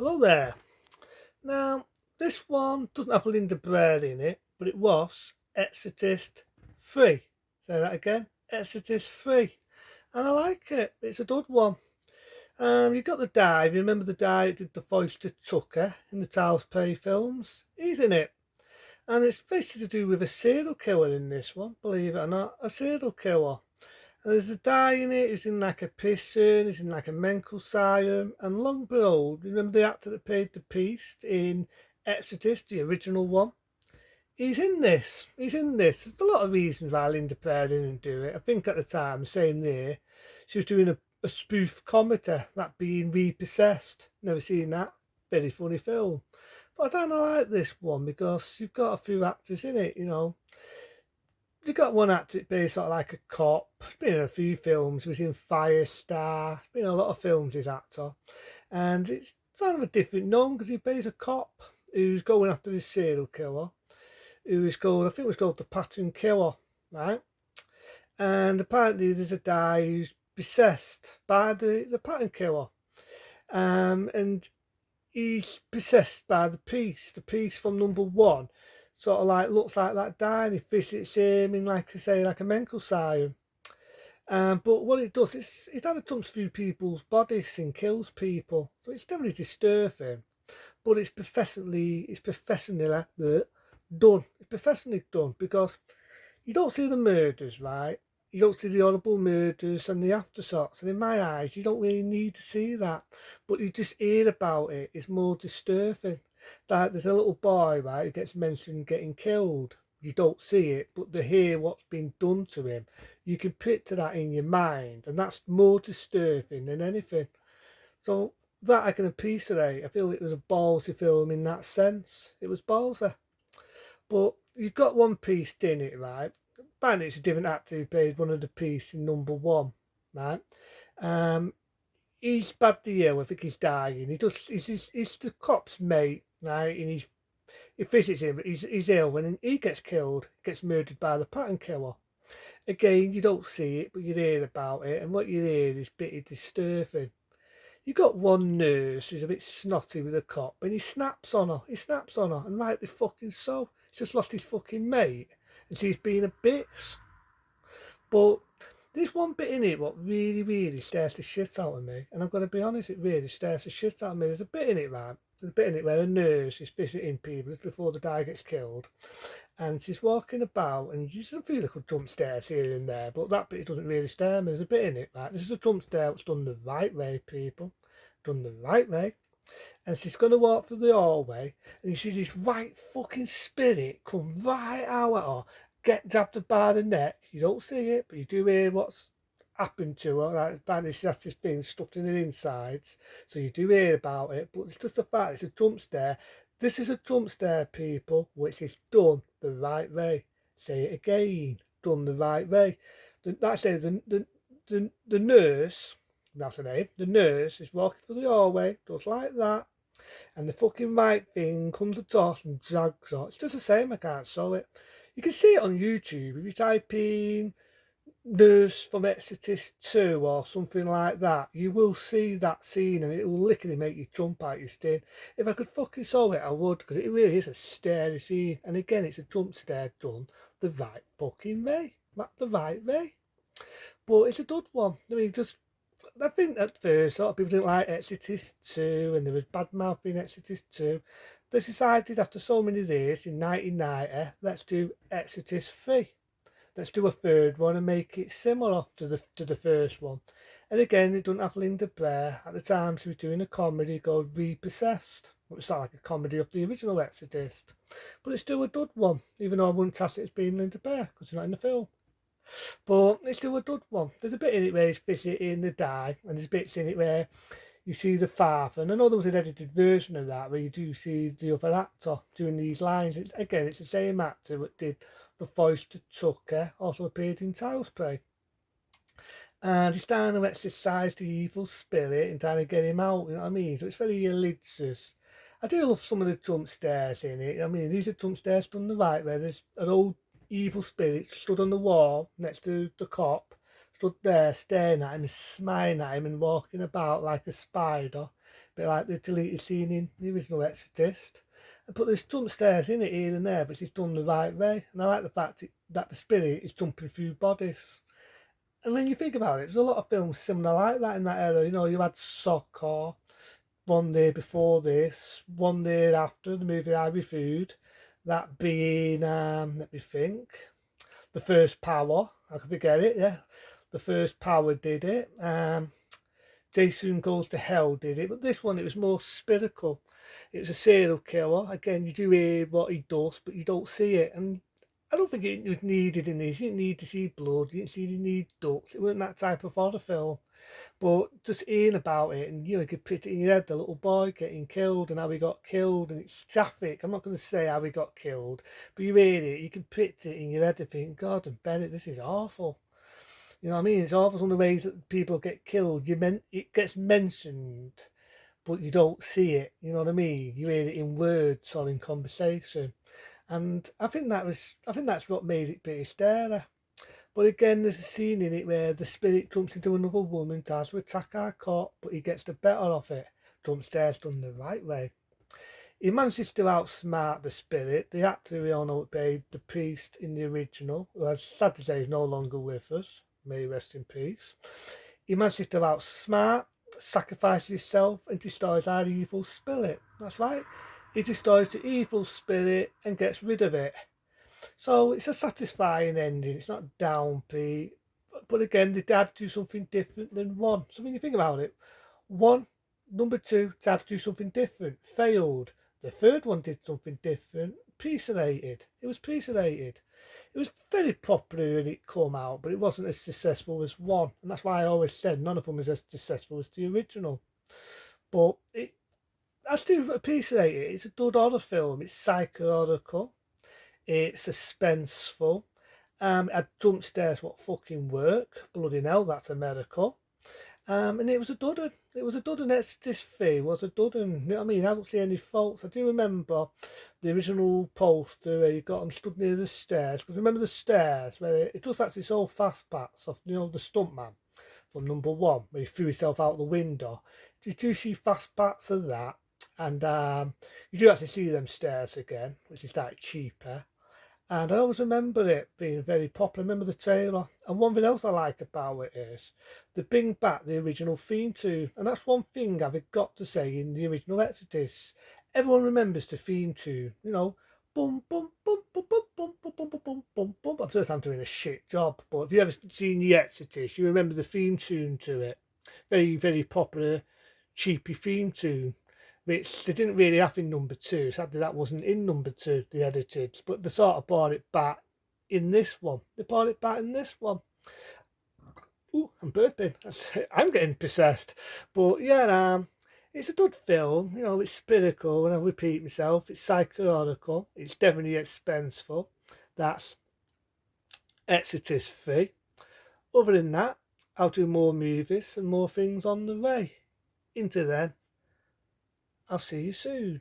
Hello there. Now, this one doesn't have Linda Blair in it, but it was Exorcist 3. Say that again, Exorcist 3. And I like it. It's a good one. You got the guy, you remember the guy who did the voice to Tucker in the Tales Play films? He's in it. And it's basically to do with a serial killer in this one, believe it or not, a serial killer. And there's a guy in it who's in like a prison, he's in like a mental asylum, and long behold, remember the actor that played the priest in Exorcist, the original one? He's in this. He's in this. There's a lot of reasons why Linda Blair didn't do it. I think at the time, same there, she was doing a spoof comedy, that being Repossessed. Never seen that. Very funny film. But I don't like this one because you've got a few actors in it, you know. You've got one actor that plays sort of like a cop. He's been in a few films. He was in Firestar. He's been in a lot of films, this actor. And it's kind of a different known because he plays a cop who's going after this serial killer, who is called, I think it was called the Pattern Killer, right? And apparently there's a guy who's possessed by the pattern killer. And he's possessed by the priest from number one. Sort of like looks like that guy, and he visits him in, like I say, like a mental asylum. But what it does is it kind of jumps through people's bodies and kills people, so it's definitely disturbing. But it's professionally done. It's professionally done because you don't see the murders, right? You don't see the horrible murders and the aftershocks, and in my eyes, you don't really need to see that. But you just hear about it. It's more disturbing. Like there's a little boy, right, who gets mentioned getting killed. You don't see it, but to hear what's been done to him, you can picture that in your mind, and that's more disturbing than anything. So that I can appreciate. I feel it was a ballsy film in that sense. It was ballsy. But you've got one piece in it, right? Apparently it's a different actor who played one of the pieces in number one, right? Um, he's badly ill. I think he's dying. He's the cop's mate, right? And he visits him, but he's ill, and he gets killed, gets murdered by the pattern killer. Again, you don't see it, but you hear about it, and what you hear is pretty disturbing. You got one nurse who's a bit snotty with a cop, and he snaps on her. He snaps on her, and rightly fucking so. He's just lost his fucking mate, and she's being a bitch. But there's one bit in it what really, really scares the shit out of me, and I'm going to be honest, it really scares the shit out of me. There's a bit in it, right? There's a bit in it where a nurse is visiting people just before the guy gets killed, and she's walking about, and you just feel like a jump stairs here and there, but that bit doesn't really scare me. There's a bit in it, right? This is a jump scare that's done the right way, people. Done the right way. And she's going to walk through the hallway, and you see this right fucking spirit come right out at her, get grabbed her by the neck. You don't see it, but you do hear what's happened to her. Like, apparently she has this thing stuffed in her insides, so you do hear about it. But it's just the fact it's a jump scare. This is a jump scare, people, which is done the right way. Say it again, done the right way. The nurse, that's her name, the nurse is walking through the hallway, just like that, and the fucking right thing comes across and drags her. It's just the same, I can't show it. You can see it on YouTube if you type in Nurse from Exorcist 2 or something like that. You will see that scene and it will literally make you jump out your skin. If I could fucking show it, I would, because it really is a scary scene. And again, it's a jump scare done the right fucking way. The right way. But it's a good one. I mean, just I think at first a lot of people didn't like Exorcist 2 and there was bad mouthing Exorcist 2. They decided after so many years in 1990, let's do Exorcist 3. Let's do a third one and make it similar to the first one. And again, it doesn't have Linda Blair. At the time, she was doing a comedy called Repossessed. It was like a comedy of the original Exorcist. But it's still a good one, even though I wouldn't class it as being Linda Blair because she's not in the film. But it's still a good one. There's a bit in it where he's visiting the die, and there's bits in it where you see the father. And I know there was an edited version of that where you do see the other actor doing these lines. It's the same actor that did the voice to Tucker, also appeared in Child's Play. And he's trying to exercise the evil spirit and trying to get him out, you know what I mean? So it's very religious. I do love some of the jump scares in it. I mean, these are jump scares done the right way. There's an old evil spirit stood on the wall next to the cop, stood there staring at him, smiling at him, and walking about like a spider, a bit like the deleted scene in the original Exorcist. But there's jump stairs in it here and there, but it's done the right way. And I like the fact that the spirit is jumping through bodies. And when you think about it, there's a lot of films similar like that in that era. You know, you had Soccer, one day before this, one day after the movie I reviewed, that being, let me think, The First Power. I could forget it, yeah. The First Power did it. Jason Goes to Hell did it, but this one it was more spiritual. It was a serial killer. Again, you do hear what he does, but you don't see it. And I don't think it was needed in this. You didn't need to see blood. You didn't need ducks. It wasn't that type of horror film. But just hearing about it, and you could put it in your head, the little boy getting killed and how he got killed, and it's graphic. I'm not going to say how he got killed, but you hear it, you can picture it in your head and think, God and Bennett, this is awful. You know what I mean? It's awful some of the ways that people get killed. It gets mentioned, but you don't see it. You know what I mean? You hear it in words or in conversation, and I think that's what made it pretty scary. But again, there's a scene in it where the spirit jumps into another woman, tries to attack our cop, but he gets the better of it. Jump stairs done the right way. He manages to outsmart the spirit. The actor we all know played the priest in the original, who, as sad to say, is no longer with us. May he rest in peace. He manages to outsmart, sacrifices himself, and destroys our evil spirit. That's right. He destroys the evil spirit and gets rid of it. So it's a satisfying ending. It's not downbeat, but again, they had to do something different than one. So when you think about it, one, number two, they had to do something different. Failed. The third one did something different. Appreciated. It was appreciated. It was very popular when it came out, but it wasn't as successful as one. And that's why I always said none of them is as successful as the original. But I do appreciate it. It's a good horror film. It's psychological. It's suspenseful. It had jump stairs what fucking work. Bloody hell, that's a miracle. And it was a dud 'un. It was a dud 'un. Exorcist III was a dud 'un. You know what I mean? I don't see any faults. I do remember the original poster where you got them stood near the stairs. Because remember the stairs where it just actually so fast pats of, you know, the stuntman from number one, where he threw himself out the window. You do see fast pats of that. And you do actually see them stairs again, which is like cheaper. And I always remember it being very popular. I remember the trailer. And one thing else I like about it is they bring back the original theme tune. And that's one thing I've got to say in the original Exorcist. Everyone remembers the theme tune. You know, boom, boom, boom, boom, boom, boom, boom, boom, boom, boom, boom. I'm just I'm doing a shit job. But if you ever seen the Exorcist, you remember the theme tune to it. Very, very popular, cheapy theme tune, which they didn't really have in number two. Sadly, that wasn't in number two, the edited, but they sort of brought it back in this one. They brought it back in this one. Ooh, I'm burping. I'm getting possessed. But yeah, it's a good film. You know, it's spiritual, and I repeat myself. It's psychological. It's definitely expensive. That's Exorcist 3. Other than that, I'll do more movies and more things on the way. Into then, I'll see you soon.